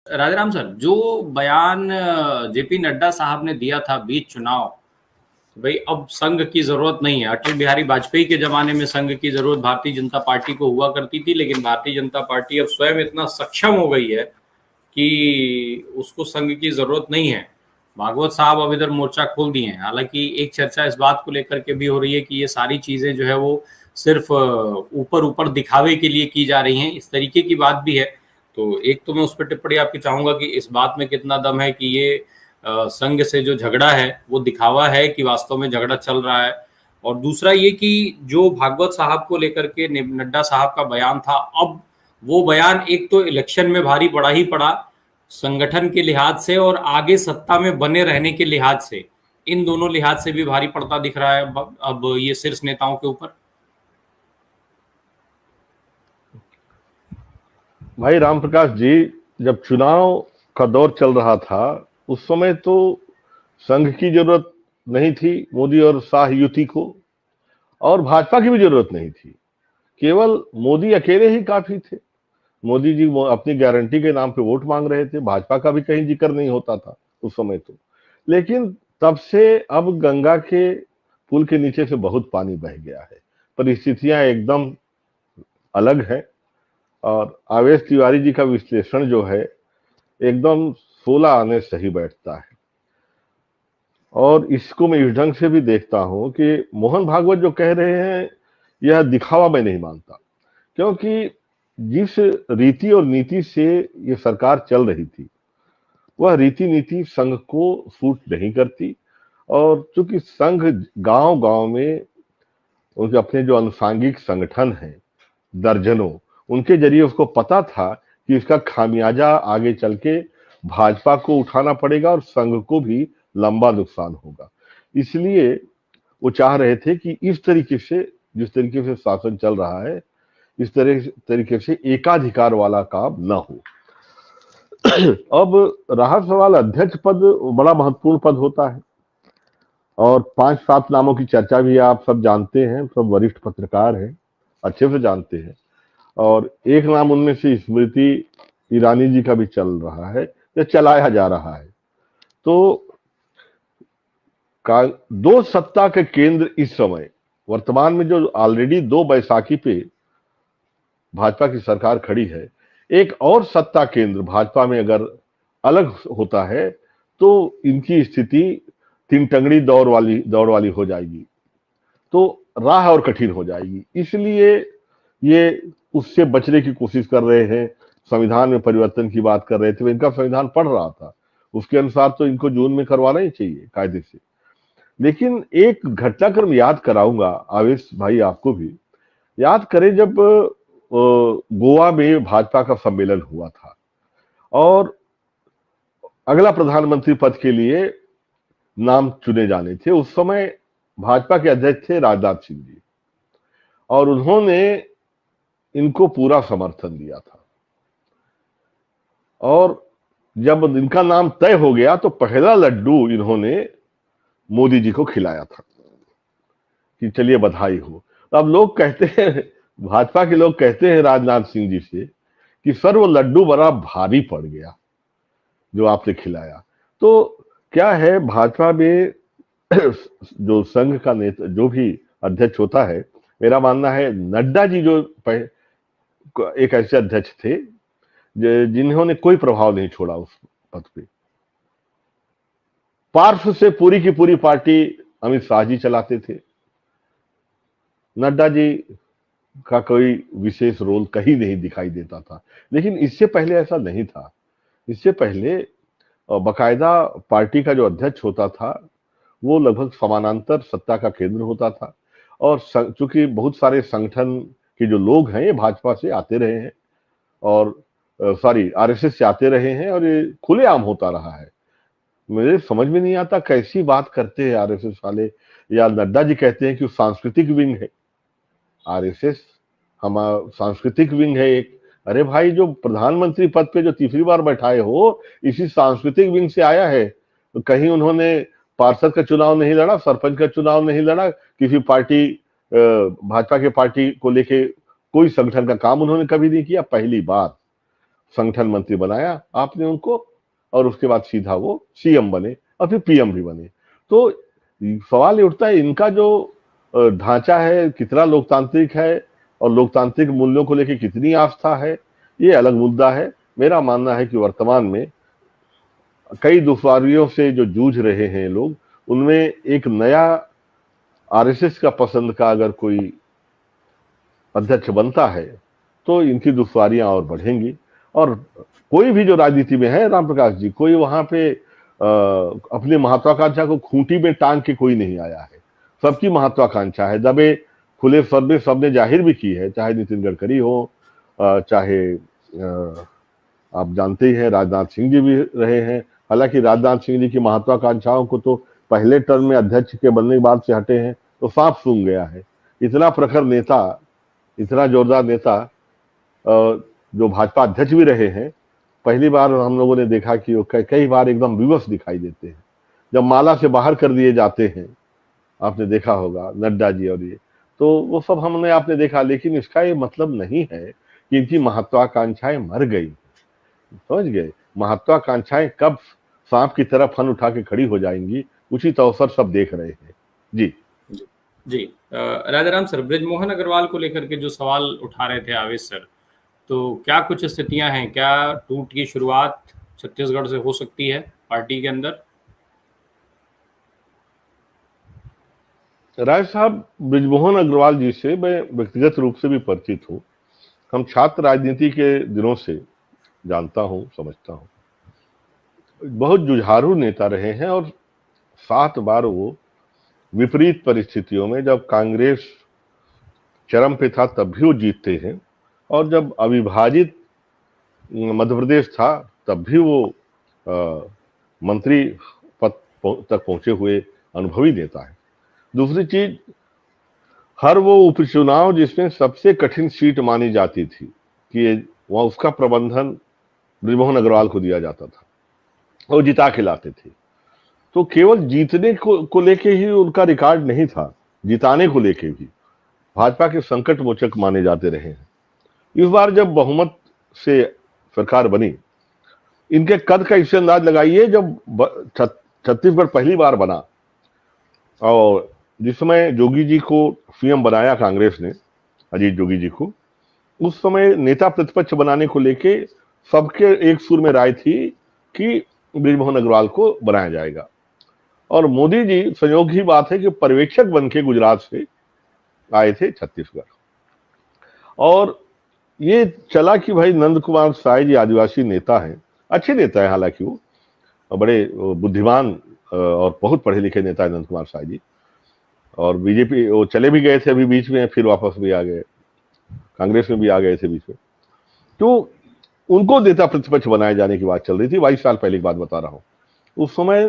Rajaram sir, जो बयान JP Nadda साहब ने दिया था बीच चुनाव, भाई अब संघ की जरूरत नहीं है। अटल बिहारी वाजपेयी के जमाने में संघ की जरूरत भारतीय जनता पार्टी को हुआ करती थी, लेकिन भारतीय जनता पार्टी अब स्वयं इतना सक्षम हो गई है कि उसको संघ की जरूरत नहीं है। भागवत साहब अब इधर मोर्चा खोल दिए हैं। हालांकि एक चर्चा इस बात को लेकर के भी हो रही है कि ये सारी चीजें जो है वो सिर्फ ऊपर ऊपर दिखावे के लिए की जा रही हैं, इस तरीके की बात भी है। तो एक तो मैं उस पर टिप्पणी आपकी चाहूंगा कि इस बात में कितना दम है कि ये संघ से जो झगड़ा है वो दिखावा है कि वास्तव में झगड़ा चल रहा है। और दूसरा ये कि जो भागवत साहब को लेकर के नड्डा साहब का बयान था, अब वो बयान एक तो इलेक्शन में भारी पड़ा ही पड़ा, संगठन के लिहाज से और आगे सत्ता में बने रहने के लिहाज से, इन दोनों लिहाज से भी भारी पड़ता दिख रहा है अब ये शीर्ष नेताओं के ऊपर। भाई राम प्रकाश जी, जब चुनाव का दौर चल रहा था उस समय तो संघ की जरूरत नहीं थी मोदी और शाह युति को, और भाजपा की भी जरूरत नहीं थी। केवल मोदी अकेले ही काफी थे। मोदी जी अपनी गारंटी के नाम पे वोट मांग रहे थे, भाजपा का भी कहीं जिक्र नहीं होता था उस समय तो। लेकिन तब से अब गंगा के पुल के नीचे से बहुत पानी बह गया है, परिस्थितियां एकदम अलग है। और आवेश तिवारी जी का विश्लेषण जो है एकदम 16 आने सही बैठता है। और इसको मैं इस ढंग से भी देखता हूं कि मोहन भागवत जो कह रहे हैं यह दिखावा मैं नहीं मानता, क्योंकि जिस रीति और नीति से ये सरकार चल रही थी वह रीति नीति संघ को सूट नहीं करती। और चूंकि संघ गांव गांव में उनके अपने जो अनुसांगिक संगठन हैं दर्जनों, उनके जरिए उसको पता था कि इसका खामियाजा आगे चल के भाजपा को उठाना पड़ेगा और संघ को भी लंबा नुकसान होगा। इसलिए वो चाह रहे थे कि इस तरीके से, जिस तरीके से शासन चल रहा है, इस तरीके से एकाधिकार वाला काम न हो। अब रहा सवाल अध्यक्ष पद, बड़ा महत्वपूर्ण पद होता है और 5-7 नामों की चर्चा भी आप सब जानते हैं, सब वरिष्ठ पत्रकार हैं, अच्छे से जानते हैं। और एक नाम उनमें से स्मृति ईरानी जी का भी चल रहा है या चलाया जा रहा है। तो दो सत्ता के केंद्र इस समय वर्तमान में जो ऑलरेडी 2 बैसाखी पे भाजपा की सरकार खड़ी है, एक और सत्ता केंद्र भाजपा में अगर अलग होता है तो इनकी स्थिति 3 टंगड़ी दौड़ वाली हो जाएगी, तो राह और कठिन हो जाएगी। इसलिए ये उससे बचने की कोशिश कर रहे हैं। संविधान में परिवर्तन की बात कर रहे थे, इनका संविधान पढ़ रहा था, उसके अनुसार तो इनको जून में करवाना ही चाहिए कायदे से। लेकिन एक घटनाक्रम याद कराऊंगा आवेश भाई, आपको भी याद करें, जब गोवा में भाजपा का सम्मेलन हुआ था और अगला प्रधानमंत्री पद के लिए नाम चुने जाने थे, उस समय भाजपा के अध्यक्ष थे राजनाथ सिंह जी, और उन्होंने इनको पूरा समर्थन दिया था। और जब इनका नाम तय हो गया तो पहला लड्डू इन्होंने मोदी जी को खिलाया था कि चलिए बधाई हो। तो अब लोग कहते हैं, भाजपा के लोग कहते हैं राजनाथ सिंह जी से कि सर वो लड्डू बड़ा भारी पड़ गया जो आपने खिलाया। तो क्या है, भाजपा में जो संघ का नेता, जो भी अध्यक्ष होता है, मेरा मानना है नड्डा जी जो एक ऐसे अध्यक्ष थे जिन्होंने कोई प्रभाव नहीं छोड़ा उस पद पे। पार्श्व से पूरी की पूरी पार्टी अमित शाह जी चलाते थे, नड्डा जी का कोई विशेष रोल कहीं नहीं दिखाई देता था। लेकिन इससे पहले ऐसा नहीं था। इससे पहले बकायदा पार्टी का जो अध्यक्ष होता था वो लगभग समानांतर सत्ता का केंद्र होता था। और चूंकि बहुत सारे संगठन के जो लोग हैं ये भाजपा से आते रहे हैं और आरएसएस से आते रहे हैं, और ये खुलेआम होता रहा है। मुझे समझ में नहीं आता कैसी बात करते हैं आरएसएस वाले, या नड्डा जी कहते हैं कि सांस्कृतिक विंग है आरएसएस, हमारा सांस्कृतिक विंग है एक। अरे भाई, जो प्रधानमंत्री पद पे जो तीसरी बार बैठाए हो, इसी सांस्कृतिक विंग से आया है। तो कहीं उन्होंने पार्षद का चुनाव नहीं लड़ा, सरपंच का चुनाव नहीं लड़ा, किसी पार्टी भाजपा के पार्टी को लेके कोई संगठन का काम उन्होंने कभी नहीं किया, पहली बार। संगठन मंत्री बनाया आपने उनको, और उसके बाद सीधा वो सीएम बने और फिर पीएम भी बने। तो सवाल ये उठता है इनका जो ढांचा है कितना लोकतांत्रिक है और लोकतांत्रिक मूल्यों को लेकर कितनी आस्था है, ये अलग मुद्दा है। मेरा मानना है कि वर्तमान में कई दुश्वारियों से जो जूझ रहे हैं लोग, उनमें एक नया आरएसएस का पसंद का अगर कोई अध्यक्ष बनता है तो इनकी दुश्वारियां और बढ़ेंगी। और कोई भी जो राजनीति में है राम प्रकाश जी, कोई वहां पे अपनी महत्वाकांक्षा को खूंटी में टांग के कोई नहीं आया है। सबकी महत्वाकांक्षा है, दबे खुले स्वर में सबने जाहिर भी की है, चाहे नितिन गडकरी हो, चाहे आप जानते ही हैं राजनाथ सिंह जी भी रहे हैं। हालांकि राजनाथ सिंह जी की महत्वाकांक्षाओं को तो पहले टर्म में अध्यक्ष के बनने के बाद से हटे हैं तो साफ सूंघ गया है। इतना प्रखर नेता, इतना जोरदार नेता जो भाजपा अध्यक्ष भी रहे हैं, पहली बार हम लोगों ने देखा कि वो कई बार एकदम विवश दिखाई देते हैं जब माला से बाहर कर दिए जाते हैं। आपने देखा होगा नड्डा जी और ये, तो वो सब हमने आपने देखा। लेकिन इसका ये मतलब नहीं है कि इनकी महत्वाकांक्षाएं मर गई, समझ गए। महत्वाकांक्षाएं कब सांप की तरह फन उठा के खड़ी हो जाएंगी, उचित अवसर सब देख रहे हैं। जी जी राजाराम सर, बृजमोहन अग्रवाल को लेकर के जो सवाल उठा रहे थे आवेश सर, तो क्या कुछ स्थितियां हैं, क्या टूट की शुरुआत छत्तीसगढ़ से हो सकती है पार्टी के अंदर? राय साहब, बृजमोहन अग्रवाल जी से मैं व्यक्तिगत रूप से भी परिचित हूँ। हम छात्र राजनीति के दिनों से जानता हूँ, समझता हूँ। बहुत जुझारू नेता रहे हैं और 7 बार वो विपरीत परिस्थितियों में, जब कांग्रेस चरम पे था तब भी वो जीतते हैं, और जब अविभाजित मध्य प्रदेश था तब भी वो मंत्री पद तक पहुंचे हुए अनुभवी नेता है। दूसरी चीज, हर वो उपचुनाव जिसमें सबसे कठिन सीट मानी जाती थी कि वहां उसका प्रबंधन बृजमोहन अग्रवाल को दिया जाता था, वो जिता के लाते थे। तो केवल जीतने को लेके ही उनका रिकॉर्ड नहीं था, जिताने को लेके भी भाजपा के संकट मोचक माने जाते रहे हैं। इस बार जब बहुमत से सरकार बनी, इनके कद का इससे अंदाज लगाइए, जब छत्तीसगढ़ पहली बार बना और जिस समय जोगी जी को सीएम बनाया कांग्रेस ने, अजीत जोगी जी को, उस समय नेता प्रतिपक्ष बनाने को लेके सबके एक सुर में राय थी कि बृजमोहन अग्रवाल को बनाया जाएगा। और मोदी जी, संयोग की बात है कि पर्यवेक्षक बन के गुजरात से आए थे छत्तीसगढ़, और ये चला कि भाई नंद कुमार साय जी आदिवासी नेता हैं, अच्छे नेता है, हालांकि वो बड़े बुद्धिमान और बहुत पढ़े लिखे नेता है नंद कुमार साय जी, और बीजेपी वो चले भी गए थे अभी बीच में, फिर वापस भी आ गए, कांग्रेस में भी आ गए थे बीच में। तो उनको नेता प्रतिपक्ष बनाए जाने की बात चल रही थी, 22 साल पहले की बात बता रहा हूं। उस समय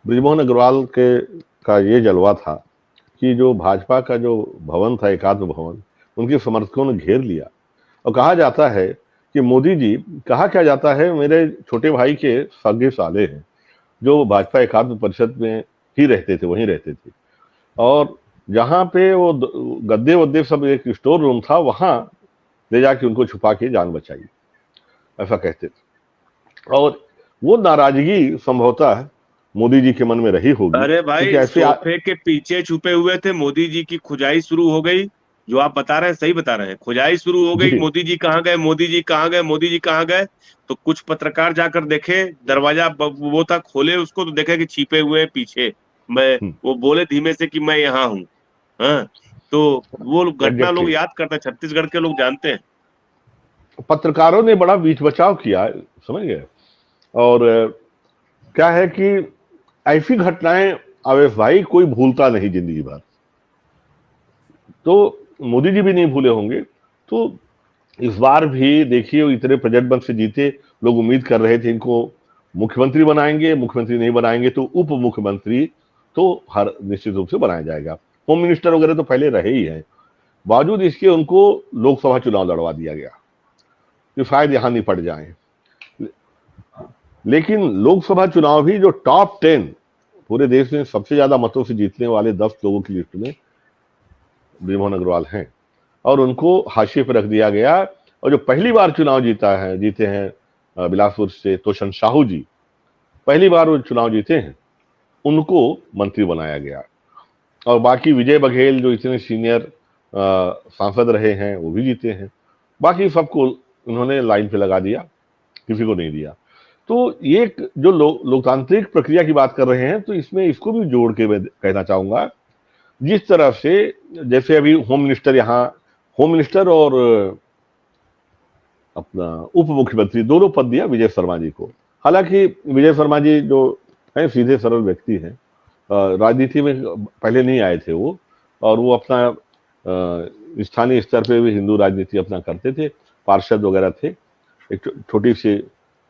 बृजमोहन अग्रवाल का ये जलवा था कि जो भाजपा का जो भवन था, एकात्म भवन, उनके समर्थकों ने घेर लिया। और कहा जाता है कि मोदी जी, कहा क्या जाता है, मेरे छोटे भाई के सगे साले हैं जो भाजपा एकात्म परिषद में ही रहते थे, वहीं रहते थे, और जहां पे वो गद्दे वद्दे सब एक स्टोर रूम था, वहां ले जाके उनको छुपा के जान बचाई, ऐसा कहते थे। और वो नाराजगी संभवतः मोदी जी के मन में रही होगी। अरे भाई, सोफे के पीछे छुपे हुए थे, मोदी जी की खुजाई शुरू हो गई। जो आप बता रहे हैं सही बता रहे हैं, खुजाई शुरू हो गई, मोदी जी कहाँ गए, मोदी जी कहाँ गए, मोदी जी कहाँ गए। तो कुछ पत्रकार जाकर देखे, दरवाजा वो था, खोले उसको तो देखे कि छिपे हुए पीछे। वो बोले धीमे से कि मैं यहाँ हूँ। हाँ, तो वो घटना लोग याद करते हैं, छत्तीसगढ़ के लोग जानते हैं। पत्रकारों ने बड़ा बीच बचाव किया, समझ गए। और क्या है कि ऐसी घटनाएं आवेश भाई कोई भूलता नहीं जिंदगी भर, तो मोदी जी भी नहीं भूले होंगे। तो इस बार भी देखिए, इतने प्रजट बल से जीते, लोग उम्मीद कर रहे थे इनको मुख्यमंत्री बनाएंगे, मुख्यमंत्री नहीं बनाएंगे तो उप मुख्यमंत्री तो हर निश्चित रूप से बनाया जाएगा। होम मिनिस्टर वगैरह तो पहले रहे ही हैं, बावजूद इसके उनको लोकसभा चुनाव लड़वा दिया गया कि शायद यहां नहीं पड़ जाए। लेकिन लोकसभा चुनाव भी जो टॉप 10 पूरे देश में सबसे ज्यादा मतों से जीतने वाले 10 लोगों की लिस्ट में बृजमोहन अग्रवाल हैं, और उनको हाशिए पर रख दिया गया। और जो पहली बार चुनाव जीते हैं बिलासपुर से तोषण साहू जी, पहली बार वो चुनाव जीते हैं, उनको मंत्री बनाया गया। और बाकी विजय बघेल जो इतने सीनियर सांसद रहे हैं वो भी जीते हैं, बाकी सबको उन्होंने लाइन पे लगा दिया, किसी को नहीं दिया। तो ये जो लोकतांत्रिक प्रक्रिया की बात कर रहे हैं, तो इसमें इसको भी जोड़ के मैं कहना चाहूंगा, जिस तरह से जैसे अभी होम मिनिस्टर और अपना उप मुख्यमंत्री दोनों पद दिया विजय शर्मा जी को। हालांकि विजय शर्मा जी जो है सीधे सरल व्यक्ति हैं, राजनीति में पहले नहीं आए थे वो, और वो अपना स्थानीय स्तर पे भी हिंदू राजनीति अपना करते थे, पार्षद वगैरह थे, एक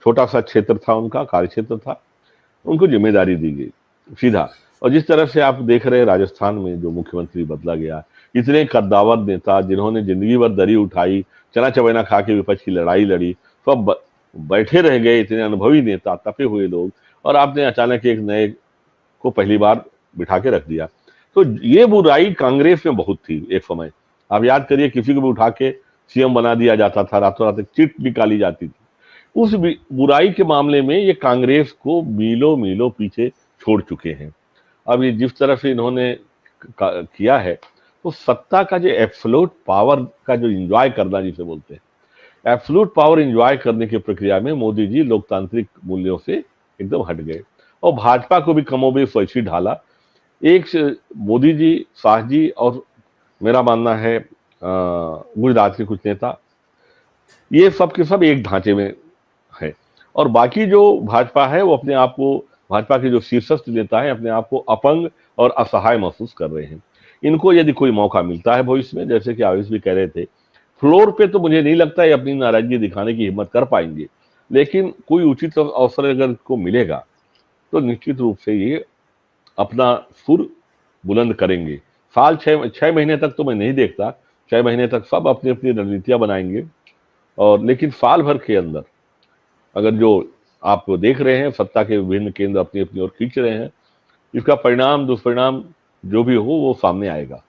छोटा सा क्षेत्र था उनका, कार्य क्षेत्र था, उनको जिम्मेदारी दी गई सीधा। और जिस तरह से आप देख रहे हैं राजस्थान में जो मुख्यमंत्री बदला गया, इतने कद्दावर नेता जिन्होंने जिंदगी भर दरी उठाई, चना चबैना खा के विपक्ष की लड़ाई लड़ी, सब बैठे रह गए, इतने अनुभवी नेता, तपे हुए लोग, और आपने अचानक एक नए को पहली बार बिठा के रख दिया। तो ये बुराई कांग्रेस में बहुत थी एक समय। आप याद करिए, किसी को भी उठा के सीएम बना दिया जाता था, रातों रात चिट निकाली जाती थी। उस बुराई के मामले में ये कांग्रेस को मीलों मीलों पीछे छोड़ चुके हैं। अब ये जिस तरह से इन्होंने किया है, तो सत्ता का जो एब्सोल्यूट पावर का जो एंजॉय करना जिसे बोलते हैं, एब्सोल्यूट पावर एंजॉय करने की प्रक्रिया में मोदी जी लोकतांत्रिक मूल्यों से एकदम हट गए, और भाजपा को भी कमोबेश वैसी ढाला। एक मोदी जी, शाह जी, और मेरा मानना है गुजरात के कुछ नेता, ये सब के सब एक ढांचे में है, और बाकी जो भाजपा है वो अपने आप को, भाजपा के जो शीर्षस्थ नेता है, अपने आप को अपंग और असहाय महसूस कर रहे हैं। इनको यदि कोई मौका मिलता है भविष्य में, जैसे कि आयुष भी कह रहे थे, फ्लोर पे तो मुझे नहीं लगता है अपनी नाराजगी दिखाने की हिम्मत कर पाएंगे, लेकिन कोई उचित अवसर अगर को मिलेगा तो निश्चित रूप से ये अपना सुर बुलंद करेंगे। साल 6 महीने तक तो मैं नहीं देखता, 6 महीने तक सब अपनी अपनी रणनीतियां बनाएंगे, और लेकिन साल भर के अंदर अगर जो आप देख रहे हैं सत्ता के विभिन्न केंद्र अपनी अपनी ओर खींच रहे हैं, इसका परिणाम दुष्परिणाम जो भी हो वो सामने आएगा।